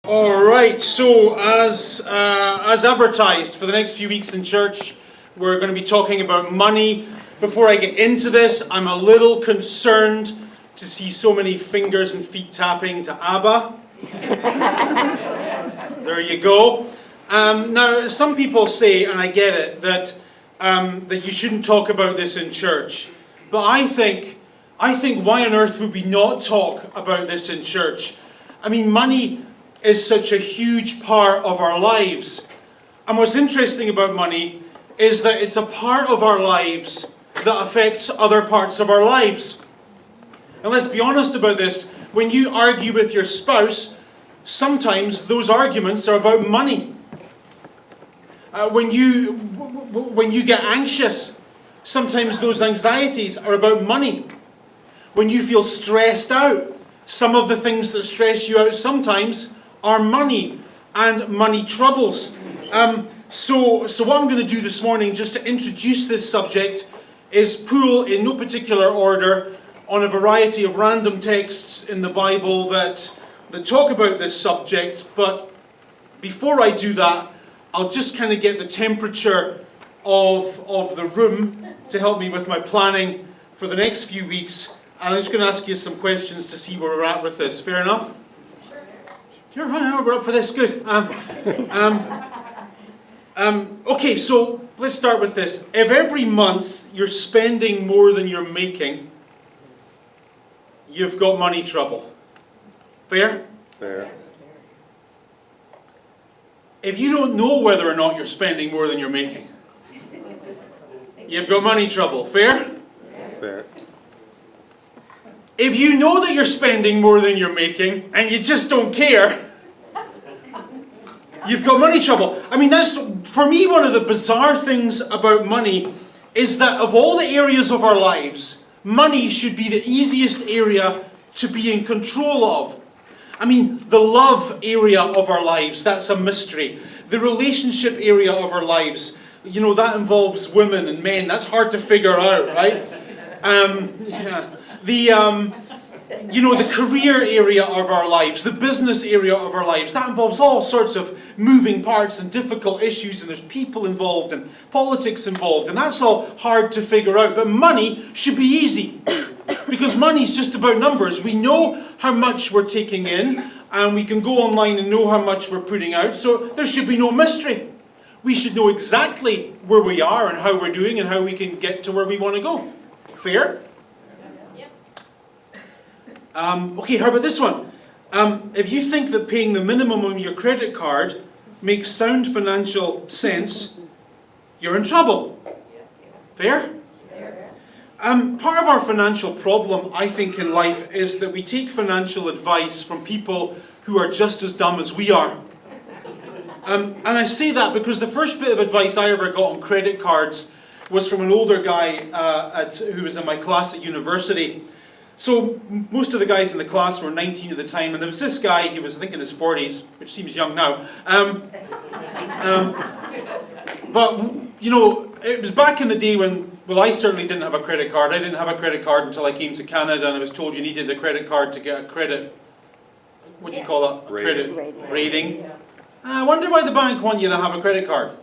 All right, so as advertised, for the next few weeks in church, we're going to be talking about money. Before I get into this, I'm a little concerned to see so many fingers and feet tapping to ABBA. There you go. Now, some people say, and I get it, that you shouldn't talk about this in church. But I think why on earth would we not talk about this in church? I mean, money is such a huge part of our lives. And what's interesting about money is that it's a part of our lives that affects other parts of our lives. And let's be honest about this. When you argue with your spouse, sometimes those arguments are about money. When you get anxious, sometimes those anxieties are about money. When you feel stressed out, some of the things that stress you out sometimes are money and money troubles. So what I'm going to do this morning, just to introduce this subject, is pull in no particular order on a variety of random texts in the Bible that talk about this subject. But before I do that, I'll just kind of get the temperature of the room to help me with my planning for the next few weeks. And I'm just going to ask you some questions to see where we're at with this. Fair enough? Sure, we're up for this. Good. Okay, so let's start with this. If every month you're spending more than you're making, you've got money trouble. Fair? Fair. If you don't know whether or not you're spending more than you're making, you've got money trouble. Fair? Fair. If you know that you're spending more than you're making and you just don't care, you've got money trouble. I mean, that's, for me, one of the bizarre things about money is that of all the areas of our lives, money should be the easiest area to be in control of. I mean, the love area of our lives, that's a mystery. The relationship area of our lives, you know, that involves women and men. That's hard to figure out, right? The career area of our lives, the business area of our lives, that involves all sorts of moving parts and difficult issues, and there's people involved and politics involved, and that's all hard to figure out. But money should be easy, because money's just about numbers. We know how much we're taking in, and we can go online and know how much we're putting out, so there should be no mystery. We should know exactly where we are and how we're doing and how we can get to where we want to go. Fair? Okay, how about this one? If you think that paying the minimum on your credit card makes sound financial sense, you're in trouble. Fair? Part of our financial problem, I think, in life is that we take financial advice from people who are just as dumb as we are. And I say that because the first bit of advice I ever got on credit cards was from an older guy who was in my class at university. So most of the guys in the class were 19 at the time, and there was this guy, he was I think in his 40s, which seems young now. But, you know, it was back in the day when, well, I certainly didn't have a credit card. I didn't have a credit card until I came to Canada, and I was told you needed a credit card to get a credit, what do you call that? Rating. Credit rating. I wonder why the bank want you to have a credit card.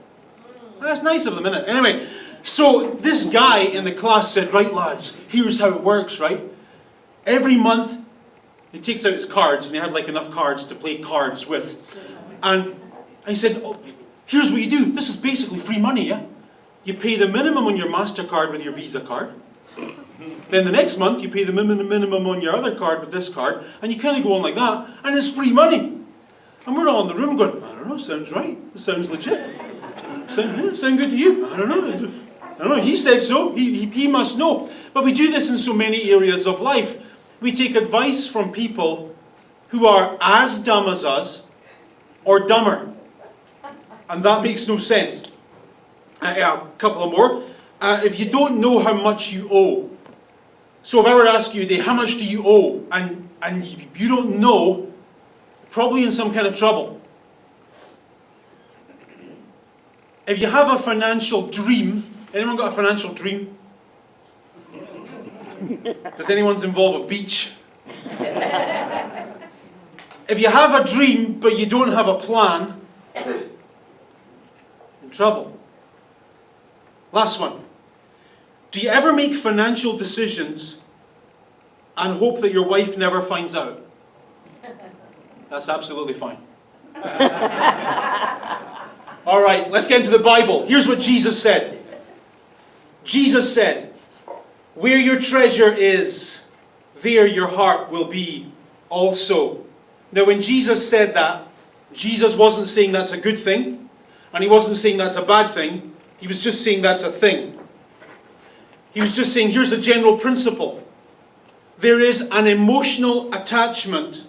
That's nice of them, isn't it? Anyway, so this guy in the class said, right lads, here's how it works, right? Every month, he takes out his cards, and he had like enough cards to play cards with. And I said, oh, here's what you do. This is basically free money, yeah? You pay the minimum on your MasterCard with your Visa card. Then the next month, you pay the minimum on your other card with this card. And you kind of go on like that, and it's free money. And we're all in the room going, I don't know, sounds right. It sounds legit. Sound good to you? I don't know. He said so. He must know. But we do this in so many areas of life. We take advice from people who are as dumb as us or dumber. And that makes no sense. A couple of more. If you don't know how much you owe. So if I were to ask you today, how much do you owe? And you don't know, probably in some kind of trouble. If you have a financial dream, anyone got a financial dream? Does anyone's involve a beach? If you have a dream but you don't have a plan, in trouble. Last one. Do you ever make financial decisions and hope that your wife never finds out? That's absolutely fine. All right, let's get into the Bible. Here's what Jesus said. Jesus said, "Where your treasure is, there your heart will be also." Now, when Jesus said that, Jesus wasn't saying that's a good thing, and he wasn't saying that's a bad thing. He was just saying that's a thing. He was just saying, here's a general principle. There is an emotional attachment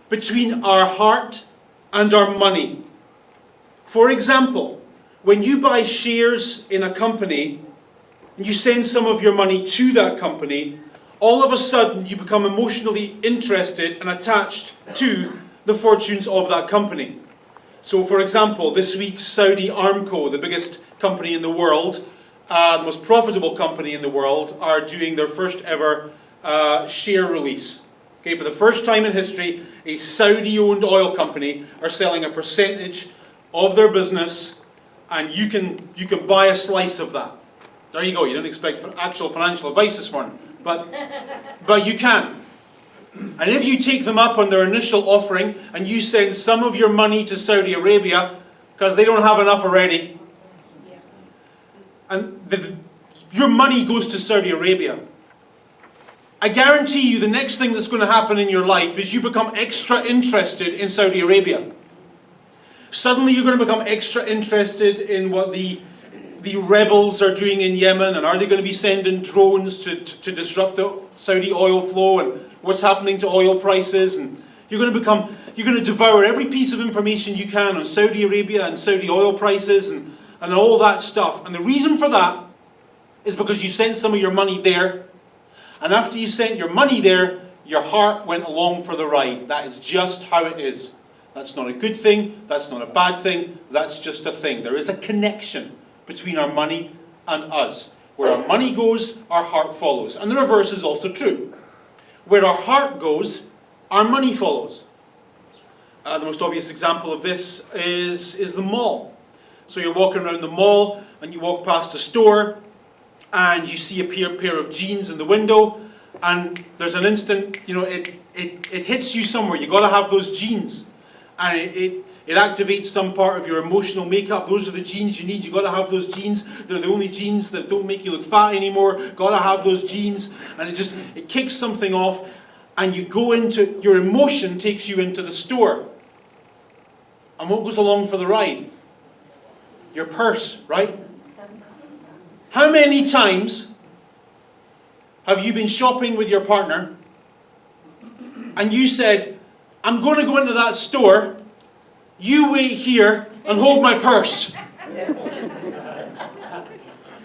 between our heart and our money. For example, when you buy shares in a company, and you send some of your money to that company, all of a sudden you become emotionally interested and attached to the fortunes of that company. So for example, this week Saudi Aramco, the biggest company in the world, the most profitable company in the world, are doing their first ever share release. Okay, for the first time in history, a Saudi-owned oil company are selling a percentage of their business, and you can buy a slice of that. There you go. You didn't expect actual financial advice this morning, but you can. And if you take them up on their initial offering and you send some of your money to Saudi Arabia because they don't have enough already, and your money goes to Saudi Arabia, I guarantee you the next thing that's going to happen in your life is you become extra interested in Saudi Arabia. Suddenly you're going to become extra interested in what the rebels are doing in Yemen, and are they going to be sending drones to disrupt the Saudi oil flow, and what's happening to oil prices. And you're going to devour every piece of information you can on Saudi Arabia and Saudi oil prices and all that stuff. And the reason for that is because you sent some of your money there, and after you sent your money there, your heart went along for the ride. That is just how it is. That's not a good thing, that's not a bad thing, that's just a thing. There is a connection between our money and us. Where our money goes, our heart follows. And the reverse is also true. Where our heart goes, our money follows. The most obvious example of this is the mall. So you're walking around the mall and you walk past a store and you see a pair of jeans in the window, and there's an instant, it hits you somewhere. You've got to have those jeans. And it activates some part of your emotional makeup. Those are the jeans you need. You've got to have those jeans. They're the only jeans that don't make you look fat anymore. Got to have those jeans. And it kicks something off. And you go into, your emotion takes you into the store. And what goes along for the ride? Your purse, right? How many times have you been shopping with your partner and you said, I'm going to go into that store, you wait here and hold my purse?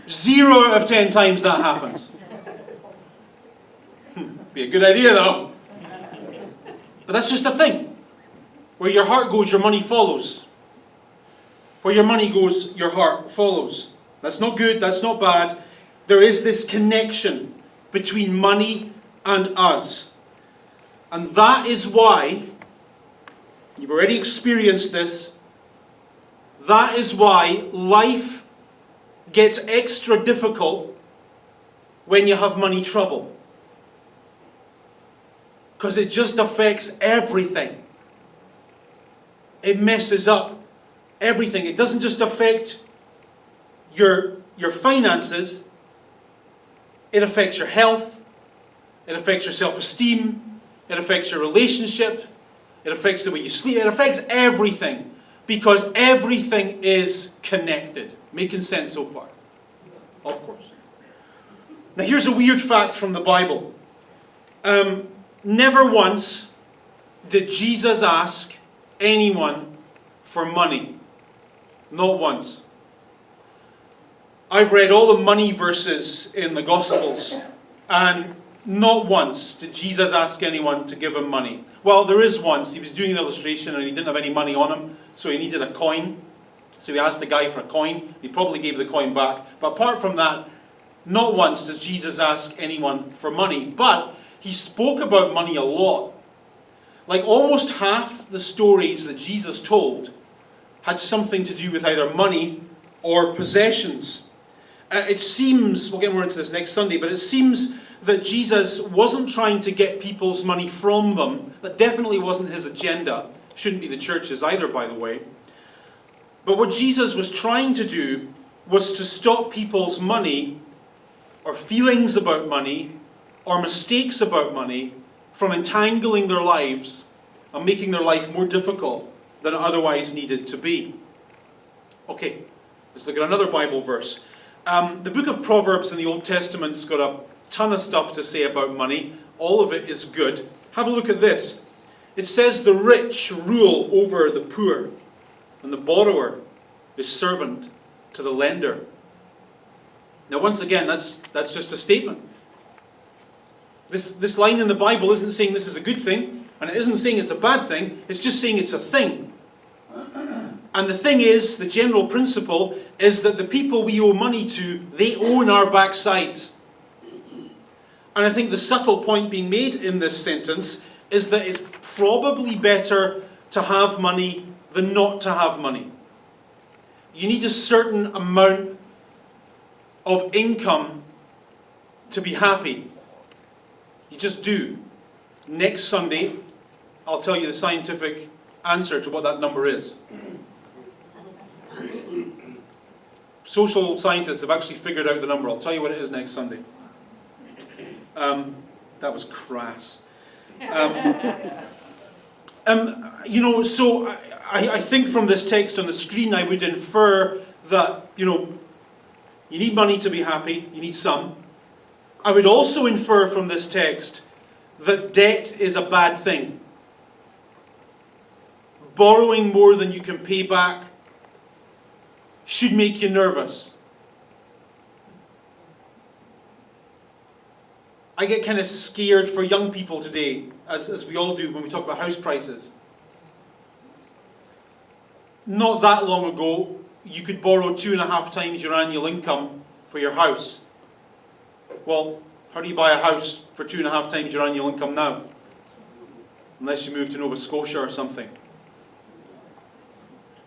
0 out of 10 times that happens. Be a good idea though. But that's just a thing. Where your heart goes, your money follows. Where your money goes, your heart follows. That's not good, that's not bad. There is this connection between money and us. And that is why, you've already experienced this, that is why life gets extra difficult when you have money trouble. Because it just affects everything. It messes up everything. It doesn't just affect your finances, it affects your health, it affects your self-esteem, it affects your relationship, it affects the way you sleep, it affects everything. Because everything is connected. Making sense so far? Of course. Now here's a weird fact from the Bible. Never once did Jesus ask anyone for money. Not once. I've read all the money verses in the Gospels, and not once did Jesus ask anyone to give him money. Well, there is once. He was doing an illustration and he didn't have any money on him, so he needed a coin. So he asked the guy for a coin. He probably gave the coin back. But apart from that, not once does Jesus ask anyone for money. But he spoke about money a lot. like almost half the stories that Jesus told had something to do with either money or possessions. It seems, we'll get more into this next Sunday, but it seems that Jesus wasn't trying to get people's money from them. That definitely wasn't his agenda. Shouldn't be the church's either, by the way. But what Jesus was trying to do was to stop people's money, or feelings about money, or mistakes about money, from entangling their lives and making their life more difficult than it otherwise needed to be. Okay, let's look at another Bible verse. The book of Proverbs in the Old Testament's got a ton of stuff to say about money. All of it is good. Have a look at this. It says the rich rule over the poor, and the borrower is servant to the lender. Now once again, that's just a statement. This line in the Bible isn't saying this is a good thing, and it isn't saying it's a bad thing, it's just saying it's a thing. And the thing is, the general principle is that the people we owe money to, they own our backsides. And I think the subtle point being made in this sentence is that it's probably better to have money than not to have money. You need a certain amount of income to be happy. You just do. Next Sunday, I'll tell you the scientific answer to what that number is. Social scientists have actually figured out the number. I'll tell you what it is next Sunday. That was crass. So I think from this text on the screen I would infer that, you need money to be happy, you need some. I would also infer from this text that debt is a bad thing. Borrowing more than you can pay back should make you nervous. I get kind of scared for young people today, as we all do when we talk about house prices. Not that long ago, you could borrow 2.5 times your annual income for your house. Well, how do you buy a house for 2.5 times your annual income now? Unless you move to Nova Scotia or something.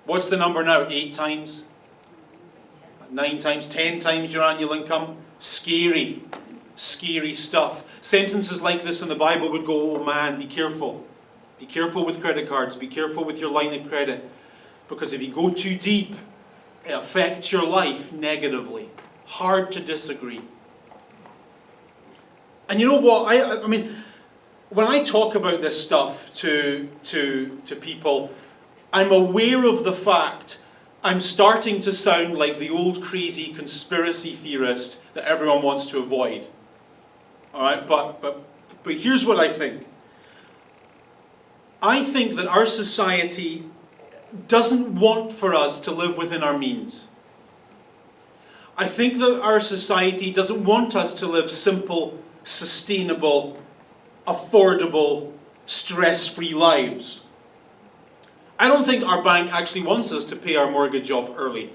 What's the number now? 8 times? 9 times? 10 times your annual income? Scary. Scary stuff. Sentences like this in the Bible would go, oh man, be careful. Be careful with credit cards. Be careful with your line of credit. Because if you go too deep, it affects your life negatively. Hard to disagree. And you know what? I mean, when I talk about this stuff to people, I'm aware of the fact I'm starting to sound like the old crazy conspiracy theorist that everyone wants to avoid. All right, but here's what I think. I think that our society doesn't want for us to live within our means. I think that our society doesn't want us to live simple, sustainable, affordable, stress-free lives. I don't think our bank actually wants us to pay our mortgage off early.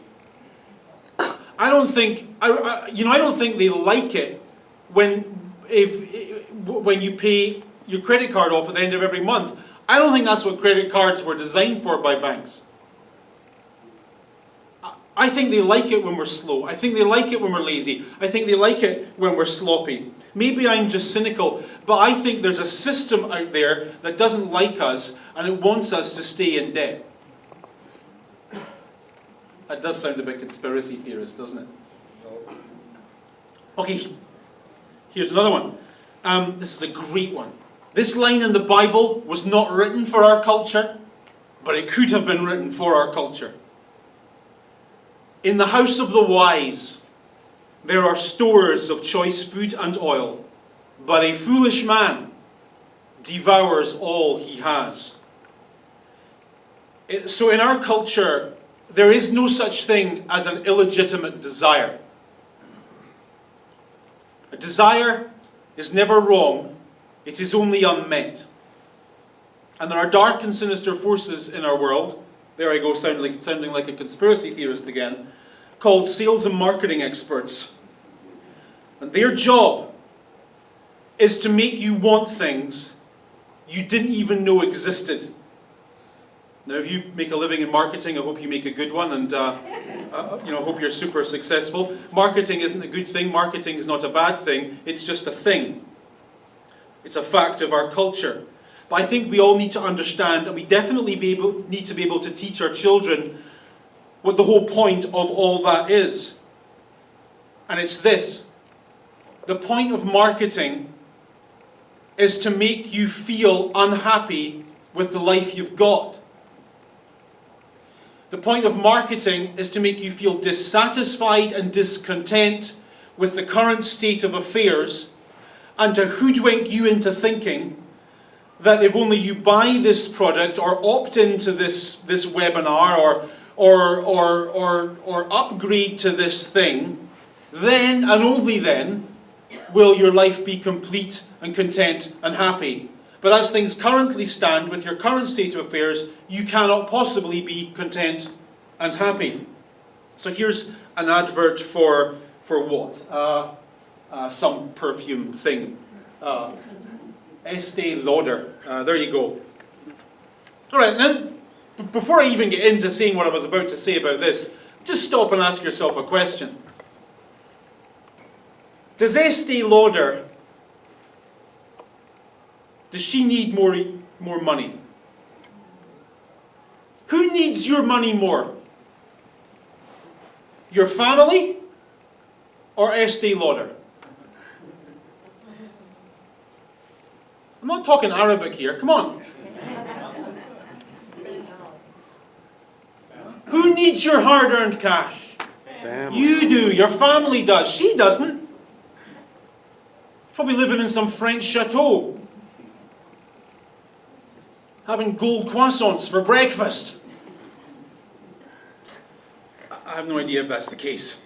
I don't think they like it when you pay your credit card off at the end of every month. I don't think that's what credit cards were designed for by banks. I think they like it when we're slow. I think they like it when we're lazy. I think they like it when we're sloppy. Maybe I'm just cynical, but I think there's a system out there that doesn't like us and it wants us to stay in debt. That does sound a bit conspiracy theorist, doesn't it? Okay, here's another one. This is a great one. This line in the Bible was not written for our culture, but it could have been written for our culture. In the house of the wise, there are stores of choice food and oil, but a foolish man devours all he has. So in our culture, there is no such thing as an illegitimate desire. A desire is never wrong, it is only unmet. And there are dark and sinister forces in our world, there I go sounding like a conspiracy theorist again, called sales and marketing experts. And their job is to make you want things you didn't even know existed. Now, if you make a living in marketing, I hope you make a good one, and I hope you're super successful. Marketing isn't a good thing. Marketing is not a bad thing. It's just a thing. It's a fact of our culture. But I think we all need to understand, and we definitely need to be able to teach our children what the whole point of all that is. And it's this. The point of marketing is to make you feel unhappy with the life you've got. The point of marketing is to make you feel dissatisfied and discontent with the current state of affairs, and to hoodwink you into thinking that if only you buy this product or opt into this webinar or upgrade to this thing, then and only then will your life be complete and content and happy. But as things currently stand, with your current state of affairs, you cannot possibly be content and happy. So here's an advert for what? Some perfume thing. Estee Lauder. There you go. Alright, now, before I even get into saying what I was about to say about this, just stop and ask yourself a question. Does Estee Lauder, does she need more money? Who needs your money more? Your family or Estee Lauder? I'm not talking Arabic here, come on. Who needs your hard-earned cash? Family. You do, your family does, she doesn't. Probably living in some French chateau, having gold croissants for breakfast. I have no idea if that's the case.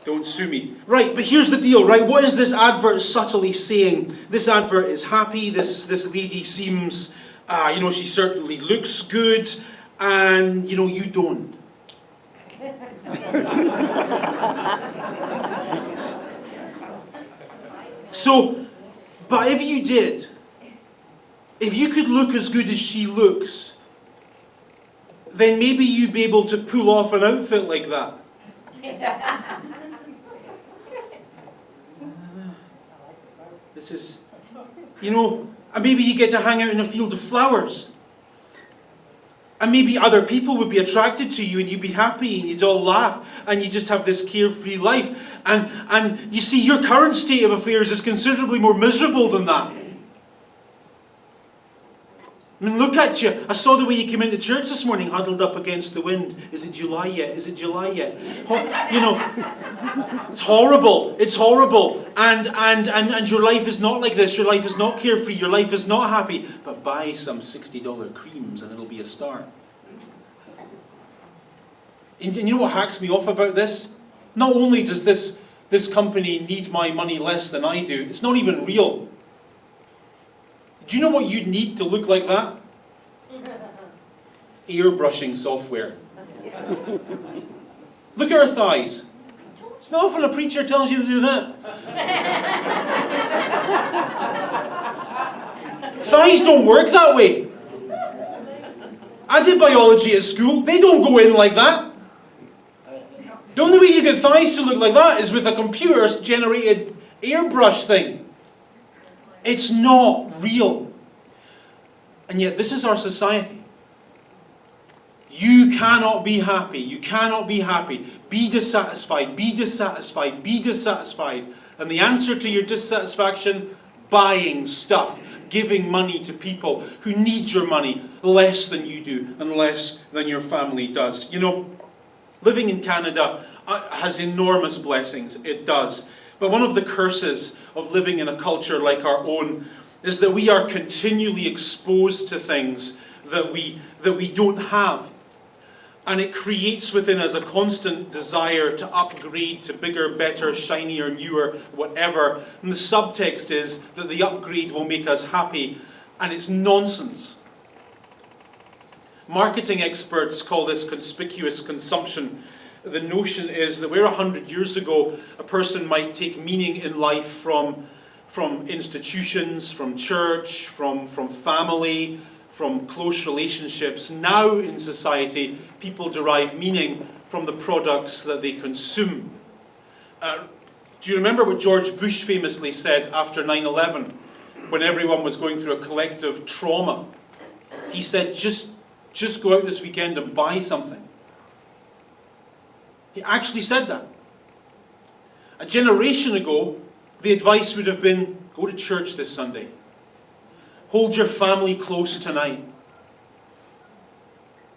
Don't sue me. Right, but here's the deal, right? What is this advert subtly saying? This advert is happy. This lady seems, she certainly looks good, and, you don't. So, but if you did, if you could look as good as she looks, then maybe you'd be able to pull off an outfit like that. This is, and maybe you get to hang out in a field of flowers. And maybe other people would be attracted to you and you'd be happy and you'd all laugh and you just have this carefree life. And you see, your current state of affairs is considerably more miserable than that. I mean, look at you. I saw the way you came into church this morning, huddled up against the wind. Is it July yet? Is it July yet? It's horrible. It's horrible. And your life is not like this. Your life is not carefree. Your life is not happy. But buy some $60 creams and it'll be a start. And you know what hacks me off about this? Not only does this company need my money less than I do, it's not even real. Do you know what you'd need to look like that? Airbrushing software. Look at her thighs. It's not often a preacher tells you to do that. Thighs don't work that way. I did biology at school. They don't go in like that. The only way you get thighs to look like that is with a computer-generated airbrush thing. It's not real. And yet this is our society. You cannot be happy. You cannot be happy. Be dissatisfied. Be dissatisfied. Be dissatisfied. And the answer to your dissatisfaction? Buying stuff. Giving money to people who need your money less than you do and less than your family does. Living in Canada has enormous blessings. It does. But one of the curses of living in a culture like our own is that we are continually exposed to things that we don't have. And it creates within us a constant desire to upgrade to bigger, better, shinier, newer, whatever. And the subtext is that the upgrade will make us happy. And it's nonsense. Marketing experts call this conspicuous consumption. The notion is that where 100 years ago a person might take meaning in life from from institutions, from church, from family, from close relationships. Now in society, people derive meaning from the products that they consume. Do you remember what George Bush famously said after 9/11, when everyone was going through a collective trauma? He said, just go out this weekend and buy something. He actually said that. A generation ago, the advice would have been, go to church this Sunday. Hold your family close tonight.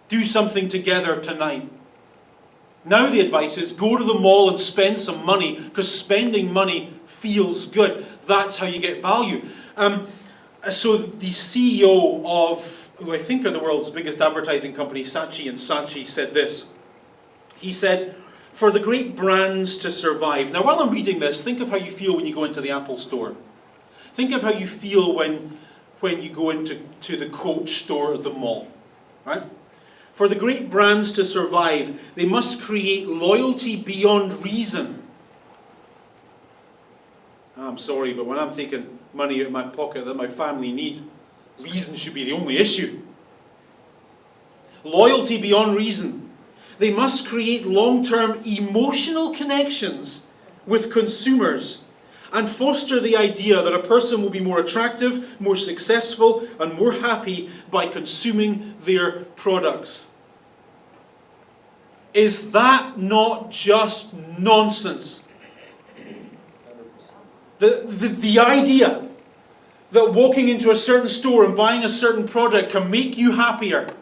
Do something together tonight. Now the advice is, go to the mall and spend some money, because spending money feels good. That's how you get value. So the CEO of, who I think are the world's biggest advertising company, Saatchi & Saatchi, said this. He said, for the great brands to survive. Now, while I'm reading this, think of how you feel when you go into the Apple store. Think of how you feel when you go into the Coach store at the mall. Right? For the great brands to survive, they must create loyalty beyond reason. I'm sorry, but when I'm taking money out of my pocket that my family needs, reason should be the only issue. Loyalty beyond reason. They must create long-term emotional connections with consumers and foster the idea that a person will be more attractive, more successful, and more happy by consuming their products. Is that not just nonsense? The idea that walking into a certain store and buying a certain product can make you happier.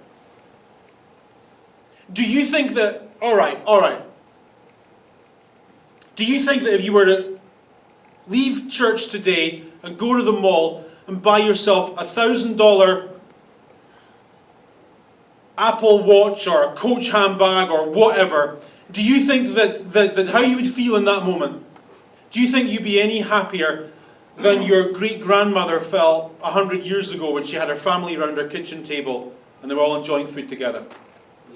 Do you think that, all right. Do you think that if you were to leave church today and go to the mall and buy yourself a $1,000 Apple Watch or a Coach handbag or whatever, do you think that how you would feel in that moment? Do you think you'd be any happier than your great-grandmother felt 100 years ago when she had her family around her kitchen table and they were all enjoying food together?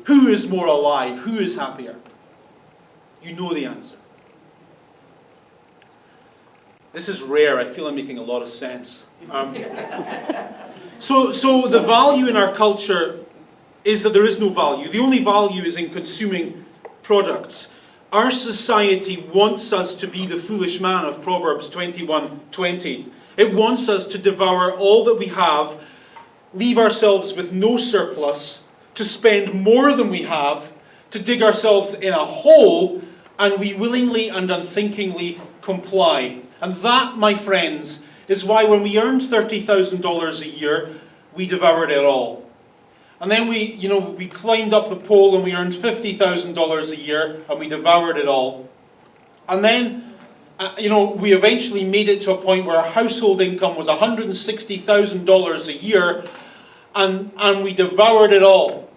Who is more alive? Who is happier? You know the answer. This is rare. I feel I'm making a lot of sense. So the value in our culture is that there is no value. The only value is in consuming products. Our society wants us to be the foolish man of Proverbs 21:20. It wants us to devour all that we have, leave ourselves with no surplus, to spend more than we have, to dig ourselves in a hole, and we willingly and unthinkingly comply. And that, my friends, is why when we earned $30,000 a year, we devoured it all. And then we climbed up the pole and we earned $50,000 a year and we devoured it all. And then, we eventually made it to a point where our household income was $160,000 a year, and we devoured it all.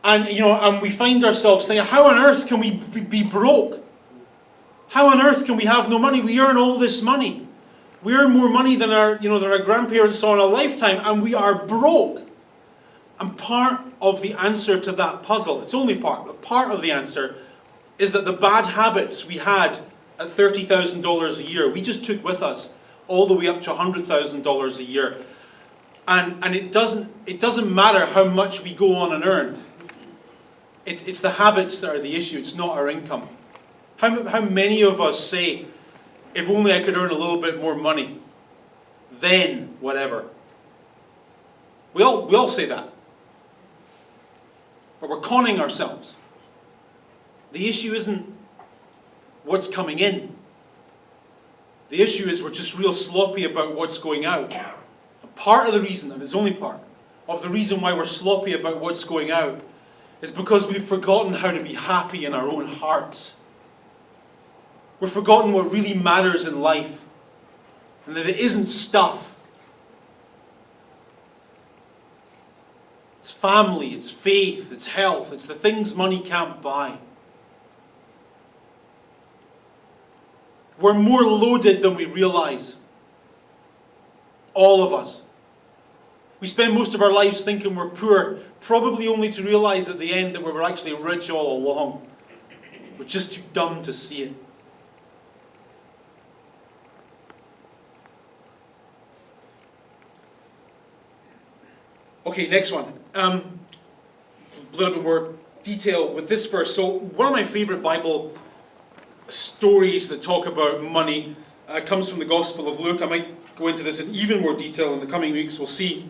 And we find ourselves thinking, how on earth can we be broke? How on earth can we have no money? We earn all this money. We earn more money than our grandparents saw in a lifetime, and we are broke. And part of the answer to that puzzle, it's only part, but part of the answer is that the bad habits we had at $30,000 a year, we just took with us all the way up to $100,000 a year. And it doesn't matter how much we go on and earn. It's the habits that are the issue. It's not our income. How many of us say, if only I could earn a little bit more money, then whatever. We all say that. But we're conning ourselves. The issue isn't what's coming in. The issue is we're just real sloppy about what's going out. Part of the reason, and it's only part, of the reason why we're sloppy about what's going out is because we've forgotten how to be happy in our own hearts. We've forgotten what really matters in life. And that it isn't stuff. It's family, it's faith, it's health, it's the things money can't buy. We're more loaded than we realize. All of us. We spend most of our lives thinking we're poor, probably only to realize at the end that we were actually rich all along. We're just too dumb to see it. Okay, next one. A little bit more detail with this verse. So one of my favorite Bible stories that talk about money comes from the Gospel of Luke. I might go into this in even more detail in the coming weeks. We'll see.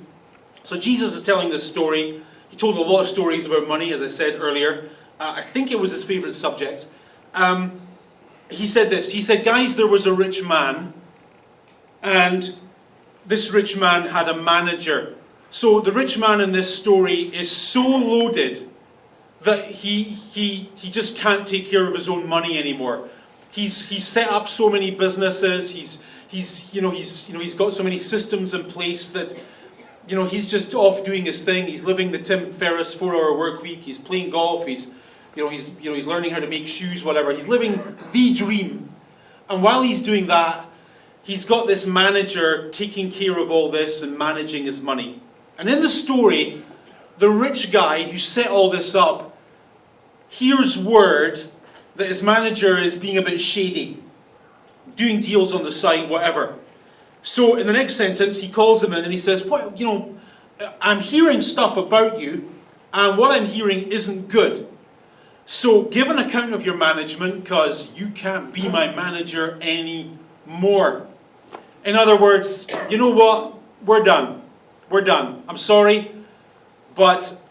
So Jesus is telling this story. He told a lot of stories about money, as I said earlier. I think it was his favorite subject. He said this. He said, guys, there was a rich man, and this rich man had a manager. So the rich man in this story is so loaded that he just can't take care of his own money anymore. He's set up so many businesses. He's got so many systems in place that he's just off doing his thing. He's living the Tim Ferriss 4-hour work week. He's playing golf. He's learning how to make shoes, whatever. He's living the dream. And while he's doing that, he's got this manager taking care of all this and managing his money. And in the story, the rich guy who set all this up hears word that his manager is being a bit shady, doing deals on the side, whatever. So in the next sentence, he calls him in and he says, well, I'm hearing stuff about you, and what I'm hearing isn't good. So give an account of your management, because you can't be my manager anymore. In other words, you know what? We're done. We're done. I'm sorry, but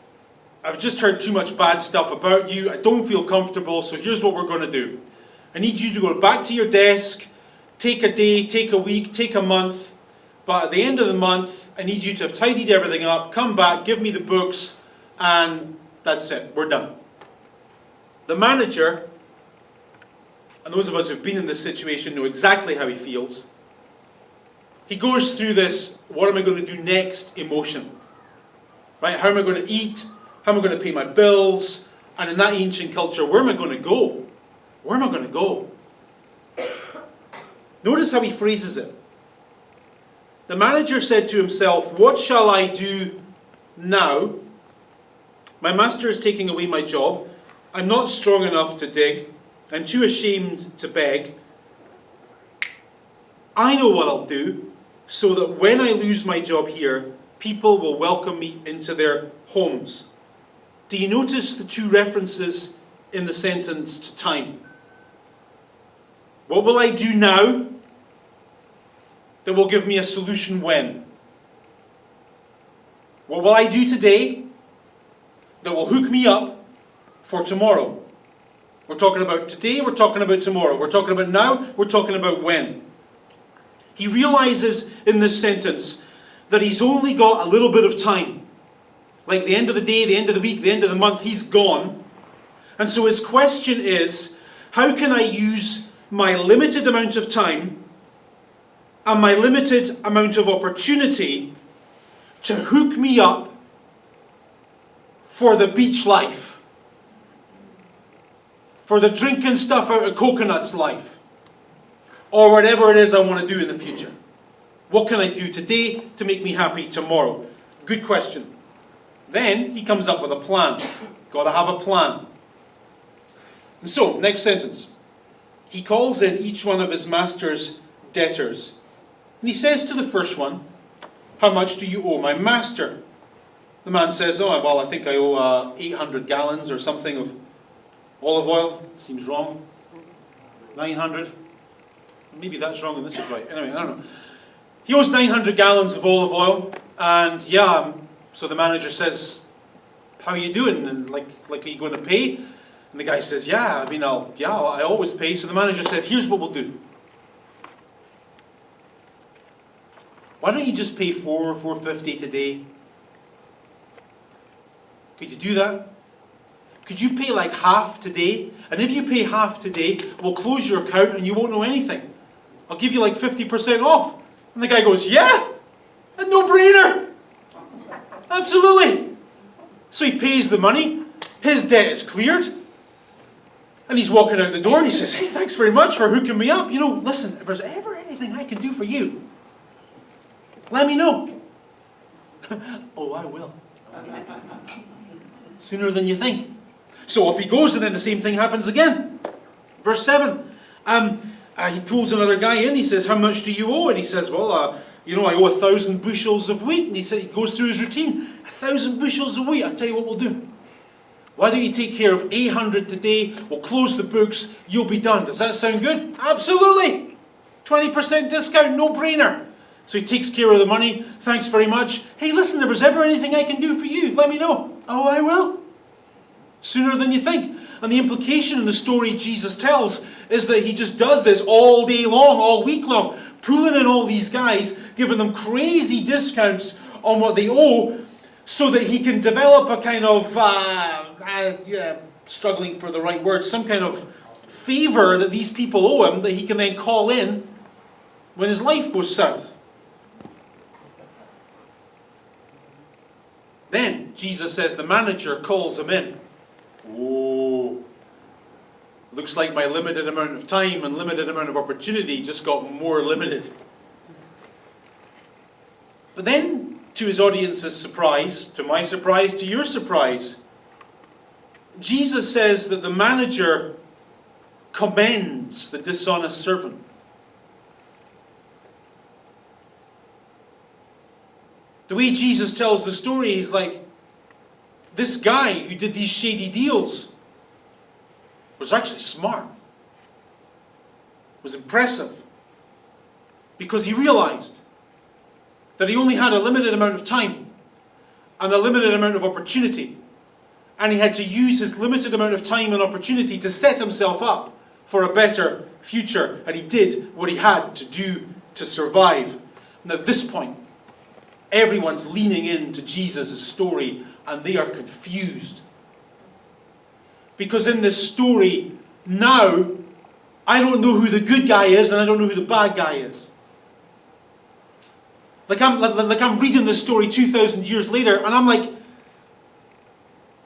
I've just heard too much bad stuff about you. I don't feel comfortable, so here's what we're going to do. I need you to go back to your desk, take a day, take a week, take a month, but at the end of the month, I need you to have tidied everything up, come back, give me the books, and that's it. We're done. The manager, and those of us who've been in this situation know exactly how he feels. He goes through this, what am I going to do next, emotion. Right? How am I going to eat? How am I going to pay my bills? And in that ancient culture, where am I going to go? Where am I going to go? Notice how he phrases it. The manager said to himself, what shall I do now? My master is taking away my job. I'm not strong enough to dig. I'm too ashamed to beg. I know what I'll do, so that when I lose my job here, people will welcome me into their homes. Do you notice the two references in the sentence to time? What will I do now that will give me a solution when? What will I do today that will hook me up for tomorrow? We're talking about today, we're talking about tomorrow. We're talking about now, we're talking about when. He realizes in this sentence that he's only got a little bit of time. Like the end of the day, the end of the week, the end of the month, he's gone. And so his question is, how can I use my limited amount of time and my limited amount of opportunity to hook me up for the beach life? For the drinking stuff out of coconuts life? Or whatever it is I want to do in the future. What can I do today to make me happy tomorrow? Good question. Then he comes up with a plan. Got to have a plan. And so, next sentence. He calls in each one of his master's debtors. And he says to the first one, how much do you owe my master? The man says, oh, well, I think I owe 800 gallons or something of olive oil. Seems wrong. 900. Maybe that's wrong and this is right. Anyway, I don't know. He owes 900 gallons of olive oil. And so the manager says, how are you doing? And like are you going to pay? And the guy says, I always pay. So the manager says, here's what we'll do. Why don't you just pay $4.50 today? Could you do that? Could you pay like half today? And if you pay half today, we'll close your account and you won't know anything. I'll give you like 50% off. And the guy goes, yeah, a no-brainer. Absolutely. So he pays the money. His debt is cleared. And he's walking out the door and he says, hey, thanks very much for hooking me up. Listen, if there's ever anything I can do for you, let me know. Oh, I will. Sooner than you think. So off he goes, and then the same thing happens again. Verse 7. He pulls another guy in. He says, how much do you owe? And he says, well, I owe 1,000 bushels of wheat. And he goes through his routine. 1,000 bushels of wheat. I'll tell you what we'll do. Why don't you take care of 800 today? We'll close the books. You'll be done. Does that sound good? Absolutely. 20% discount, no brainer. So he takes care of the money. Thanks very much. Hey, listen, if there's ever anything I can do for you, let me know. Oh, I will. Sooner than you think. And the implication in the story Jesus tells is that he just does this all day long, all week long, pulling in all these guys, giving them crazy discounts on what they owe, so that he can develop a kind of, struggling for the right word, some kind of favor that these people owe him that he can then call in when his life goes south. Then, Jesus says, the manager calls him in. Oh, looks like my limited amount of time and limited amount of opportunity just got more limited. But then, to his audience's surprise, to my surprise, to your surprise, Jesus says that the manager commends the dishonest servant. The way Jesus tells the story, he's like, this guy who did these shady deals was actually smart. Was impressive. Because he realized that he only had a limited amount of time and a limited amount of opportunity. And he had to use his limited amount of time and opportunity to set himself up for a better future. And he did what he had to do to survive. And at this point, everyone's leaning into Jesus' story and they are confused. Because in this story, now, I don't know who the good guy is and I don't know who the bad guy is. Like I'm reading this story 2,000 years later and I'm like,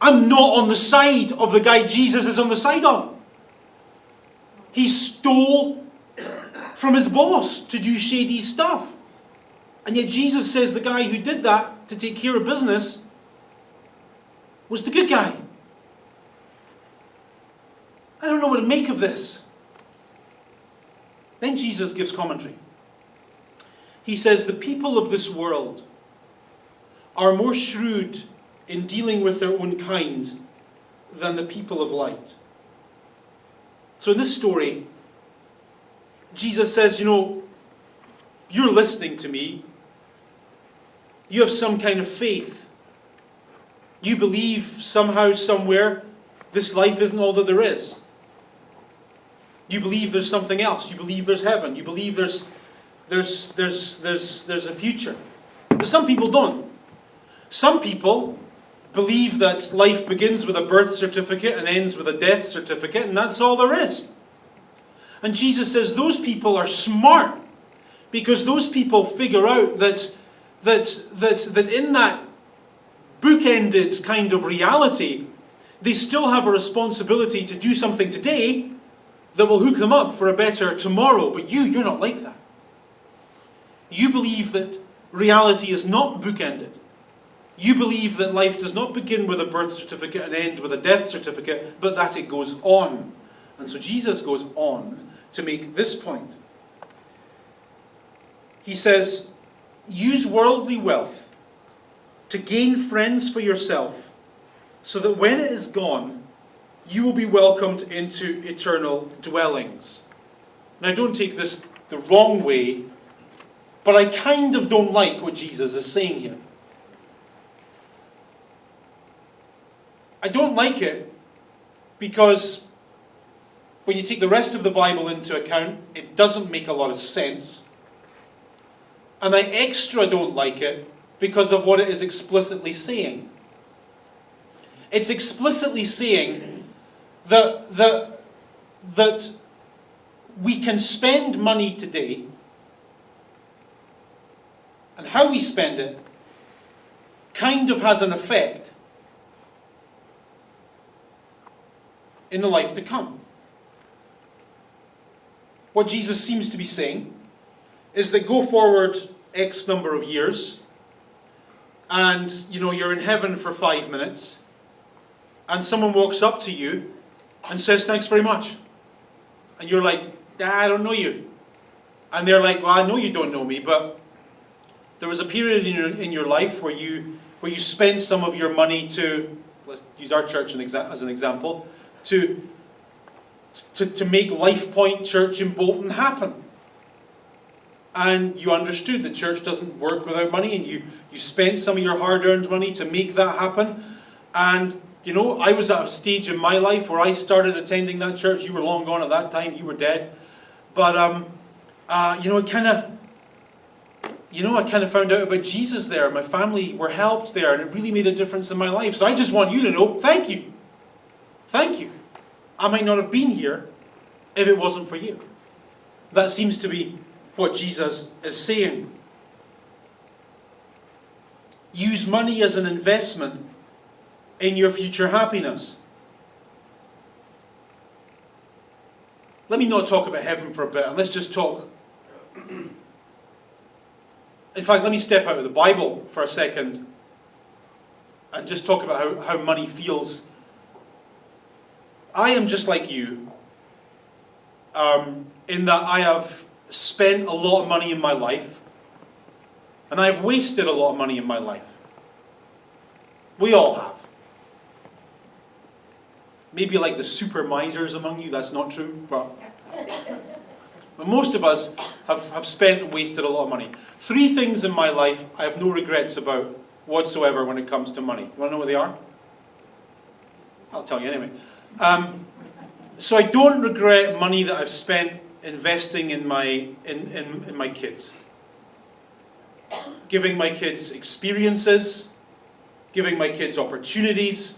I'm not on the side of the guy Jesus is on the side of. He stole from his boss to do shady stuff. And yet Jesus says the guy who did that to take care of business was the good guy. I don't know what to make of this. Then Jesus gives commentary. He says, the people of this world are more shrewd in dealing with their own kind than the people of light. So in this story, Jesus says, you're listening to me. You have some kind of faith. You believe somehow, somewhere, this life isn't all that there is. You believe there's something else. You believe there's heaven. You believe there's a future. But some people don't. Some people believe that life begins with a birth certificate and ends with a death certificate, and that's all there is. And Jesus says those people are smart, because those people figure out that in that bookended kind of reality, they still have a responsibility to do something today that will hook them up for a better tomorrow. But you're not like that. You believe that reality is not bookended. You believe that life does not begin with a birth certificate and end with a death certificate, but that it goes on. And so Jesus goes on to make this point. He says, use worldly wealth to gain friends for yourself, so that when it is gone, you will be welcomed into eternal dwellings. Now, don't take this the wrong way, but I kind of don't like what Jesus is saying here. I don't like it because when you take the rest of the Bible into account, it doesn't make a lot of sense. And I extra don't like it because of what it is explicitly saying. It's explicitly saying that we can spend money today, and how we spend it kind of has an effect in the life to come. What Jesus seems to be saying is that go forward X number of years, and you're in heaven for 5 minutes, and someone walks up to you and says, thanks very much. And you're like, I don't know you. And they're like, well, I know you don't know me, but there was a period in your life where you where you spend some of your money to, let's use our church as an example, to make Life Point Church in Bolton happen. And you understood that church doesn't work without money, and you spent some of your hard-earned money to make that happen. And, you know, I was at a stage in my life where I started attending that church. You were long gone at that time. You were dead. But, you know, I kind of found out about Jesus there. My family were helped there, and it really made a difference in my life. So I just want you to know, thank you. Thank you. I might not have been here if it wasn't for you. That seems to be what Jesus is saying. Use money as an investment in your future happiness. Let me not talk about heaven for a bit, and let's just talk. In fact, let me step out of the Bible for a second and just talk about how money feels. I am just like you, in that I have spent a lot of money in my life, and I have wasted a lot of money in my life. We all have. Maybe like the super misers among you, that's not true, but most of us have spent and wasted a lot of money. 3 things in my life I have no regrets about whatsoever when it comes to money. You want to know what they are? I'll tell you anyway. So I don't regret money that I've spent investing in my kids. Giving my kids experiences, giving my kids opportunities.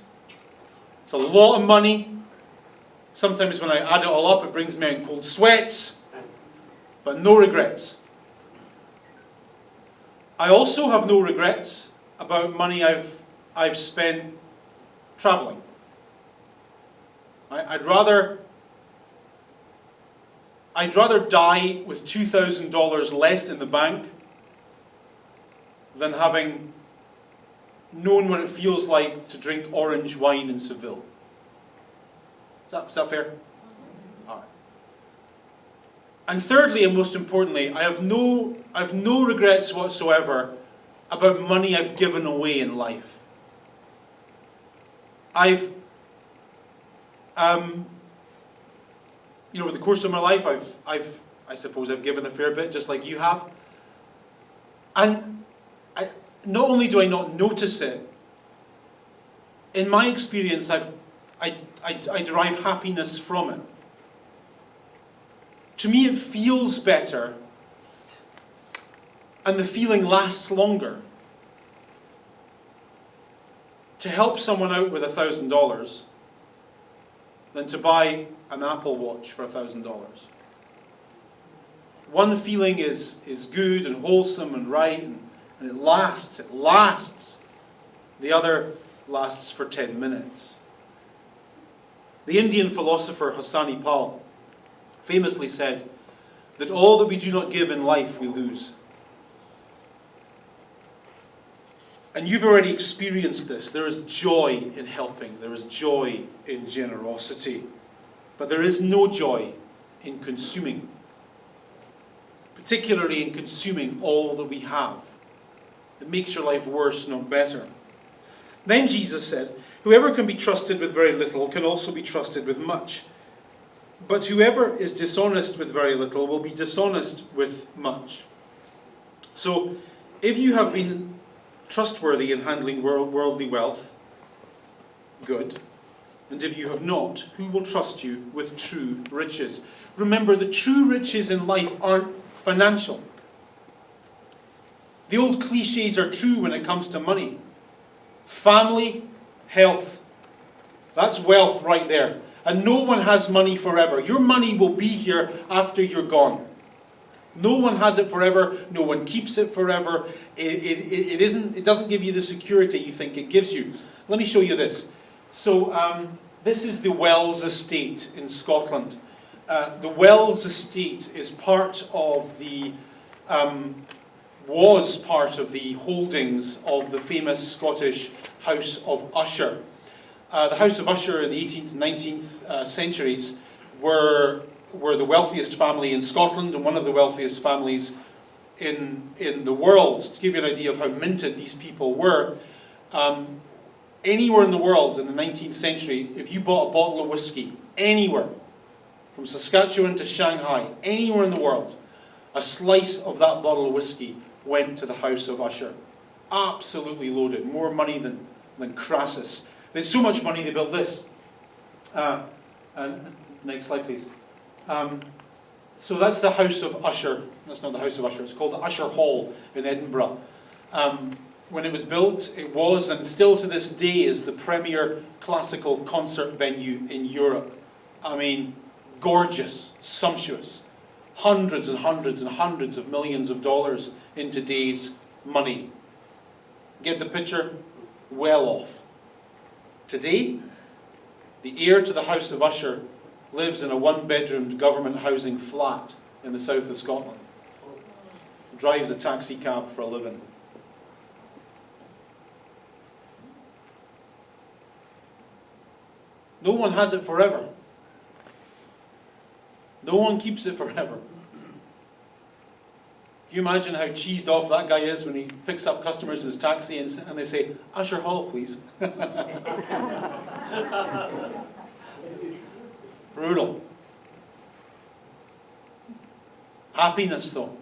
It's a lot of money. Sometimes when I add it all up, it brings me out in cold sweats. But no regrets. I also have no regrets about money I've spent traveling. I'd rather die with $2,000 less in the bank than having known what it feels like to drink orange wine in Seville. Is that fair? All right. And thirdly, and most importantly, I have no regrets whatsoever about money I've given away in life. Over the course of my life, I suppose I've given a fair bit, just like you have. And not only do I not notice it, in my experience, I derive happiness from it. To me, it feels better, and the feeling lasts longer. To help someone out with $1,000 than to buy an Apple Watch for $1,000. One feeling is good and wholesome and right, and it lasts. The other lasts for 10 minutes. The Indian philosopher Hassani Pal famously said that all that we do not give in life we lose. And you've already experienced this. There is joy in helping. There is joy in generosity. But there is no joy in consuming. Particularly in consuming all that we have. It makes your life worse, not better. Then Jesus said, whoever can be trusted with very little can also be trusted with much. But whoever is dishonest with very little will be dishonest with much. So, if you have been trustworthy in handling worldly wealth, good. And if you have not, who will trust you with true riches? Remember, the true riches in life aren't financial. The old cliches are true when it comes to money. Family, health. That's wealth right there. And no one has money forever. Your money will be here after you're gone. No one has it forever. No one keeps it forever. It doesn't give you the security you think it gives you. Let me show you this. So this is the Wells Estate in Scotland. The Wells Estate is part of was part of the holdings of the famous Scottish House of Usher. The House of Usher in the 18th and 19th centuries were the wealthiest family in Scotland and one of the wealthiest families in the world. To give you an idea of how minted these people were, Anywhere in the world in the 19th century, if you bought a bottle of whiskey, anywhere, from Saskatchewan to Shanghai, anywhere in the world, a slice of that bottle of whiskey went to the house of Usher. Absolutely loaded. More money than Crassus. They had so much money they built this. And next slide, please. So that's the house of Usher. That's not the house of Usher. It's called the Usher Hall in Edinburgh. When it was built, it was, and still to this day, is the premier classical concert venue in Europe. I mean, gorgeous, sumptuous. Hundreds and hundreds and hundreds of millions of dollars in today's money. Get the picture? Well off. Today, the heir to the house of Usher lives in a one-bedroomed government housing flat in the south of Scotland. Drives a taxi cab for a living. No one has it forever. No one keeps it forever. Can you imagine how cheesed off that guy is when he picks up customers in his taxi and they say, Usher Hall, please. Brutal. Happiness, though.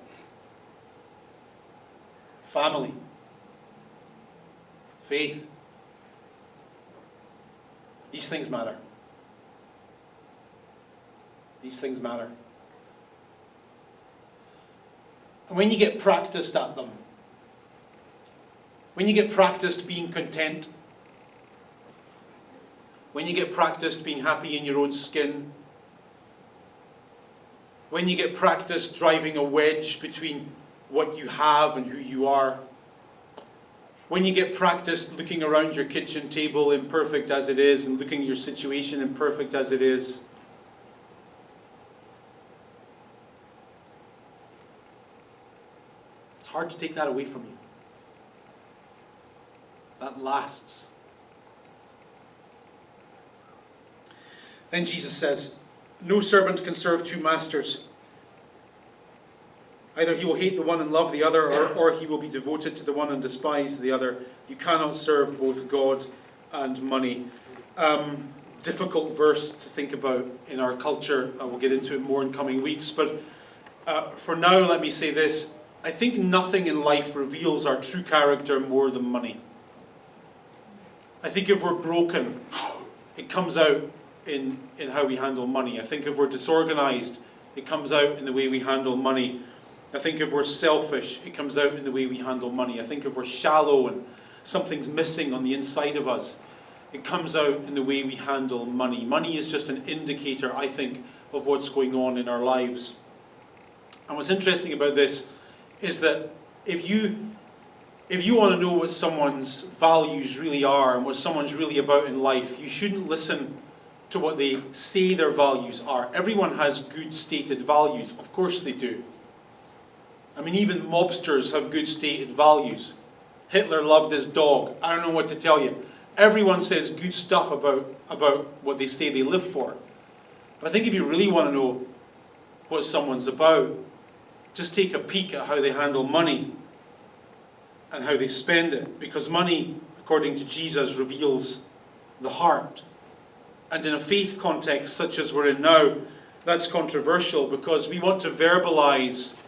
Family. Faith. These things matter. These things matter. And when you get practiced at them, when you get practiced being content, when you get practiced being happy in your own skin, when you get practiced driving a wedge between what you have and who you are, when you get practiced looking around your kitchen table imperfect as it is and looking at your situation imperfect as it is, it's hard to take that away from you. That lasts. Then Jesus says, no servant can serve two masters. Either he will hate the one and love the other, or he will be devoted to the one and despise the other. You cannot serve both God and money. Difficult verse to think about in our culture. We'll get into it more in coming weeks. But for now, let me say this. I think nothing in life reveals our true character more than money. I think if we're broken, it comes out in how we handle money. I think if we're disorganized, it comes out in the way we handle money. I think if we're selfish, it comes out in the way we handle money. I think if we're shallow and something's missing on the inside of us, it comes out in the way we handle money. Money is just an indicator, I think, of what's going on in our lives. And what's interesting about this is that if you want to know what someone's values really are and what someone's really about in life, you shouldn't listen to what they say their values are. Everyone has good stated values. Of course they do. I mean, even mobsters have good stated values. Hitler loved his dog. I don't know what to tell you. Everyone says good stuff about what they say they live for. But I think if you really want to know what someone's about, just take a peek at how they handle money and how they spend it. Because money, according to Jesus, reveals the heart. And in a faith context such as we're in now, that's controversial because we want to verbalize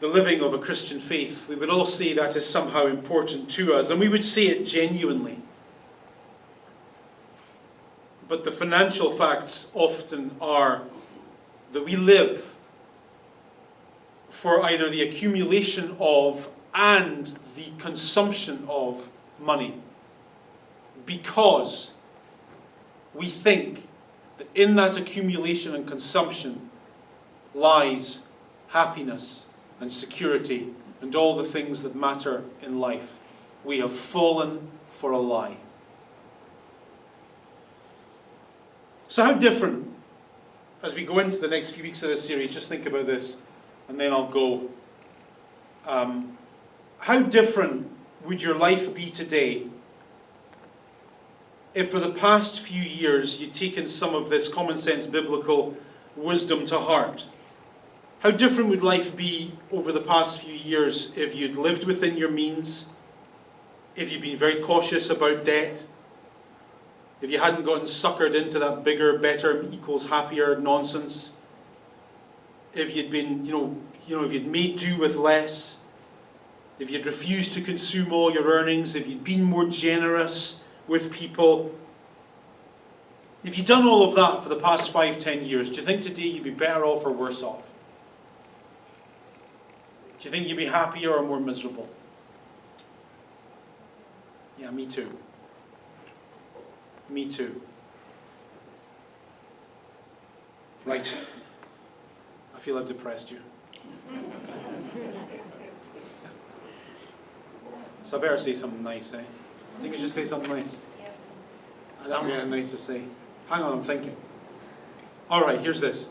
the living of a Christian faith. We would all say that is somehow important to us, and we would say it genuinely. But the financial facts often are that we live for either the accumulation of and the consumption of money, because we think that in that accumulation and consumption lies happiness and security and all the things that matter in life. We have fallen for a lie. So how different, as we go into the next few weeks of this series, just think about this and then I'll go. How different would your life be today if for the past few years you'd taken some of this common sense biblical wisdom to heart? How different would life be over the past few years if you'd lived within your means, if you've been very cautious about debt, if you hadn't gotten suckered into that bigger, better equals happier nonsense, if you'd been, if you'd made do with less, if you'd refused to consume all your earnings, if you'd been more generous with people, if you'd done all of that for the past 5-10 years, do you think today you'd be better off or worse off? Do you think you'd be happier or more miserable? Yeah, me too. Me too. Right. I feel I've depressed you. So I better say something nice, eh? I think I should say something nice. I haven't got anything nice to say. Hang on, I'm thinking. Alright, here's this.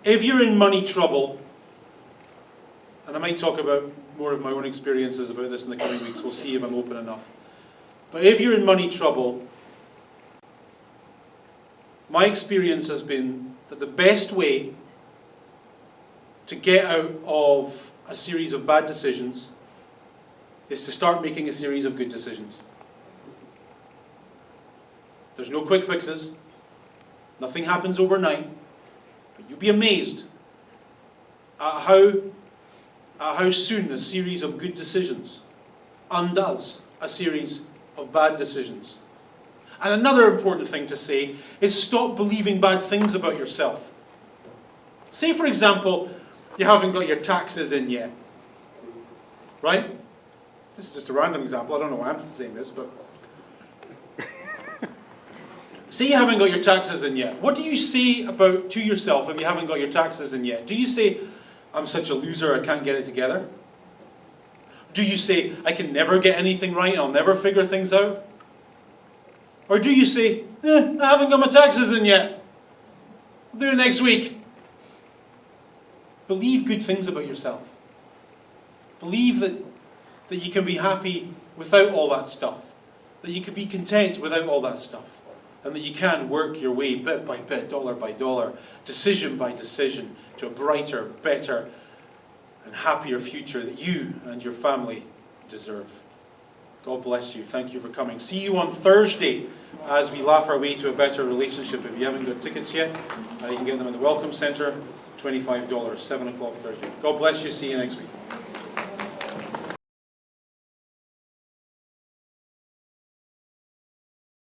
If you're in money trouble, and I might talk about more of my own experiences about this in the coming weeks, we'll see if I'm open enough. But if you're in money trouble, my experience has been that the best way to get out of a series of bad decisions is to start making a series of good decisions. There's no quick fixes. Nothing happens overnight. But you'll be amazed at how soon a series of good decisions undoes a series of bad decisions. And another important thing to say is stop believing bad things about yourself. Say, for example, you haven't got your taxes in yet. Right? This is just a random example. I don't know why I'm saying this, but say you haven't got your taxes in yet. What do you say to yourself if you haven't got your taxes in yet? Do you say, I'm such a loser, I can't get it together? Do you say, I can never get anything right, I'll never figure things out? Or do you say, I haven't got my taxes in yet, I'll do it next week? Believe good things about yourself. Believe that you can be happy without all that stuff. That you can be content without all that stuff. And that you can work your way bit by bit, dollar by dollar, decision by decision, to a brighter, better, and happier future that you and your family deserve. God bless you. Thank you for coming. See you on Thursday as we laugh our way to a better relationship. If you haven't got tickets yet, you can get them at the Welcome Centre, $25, 7 o'clock Thursday. God bless you. See you next week.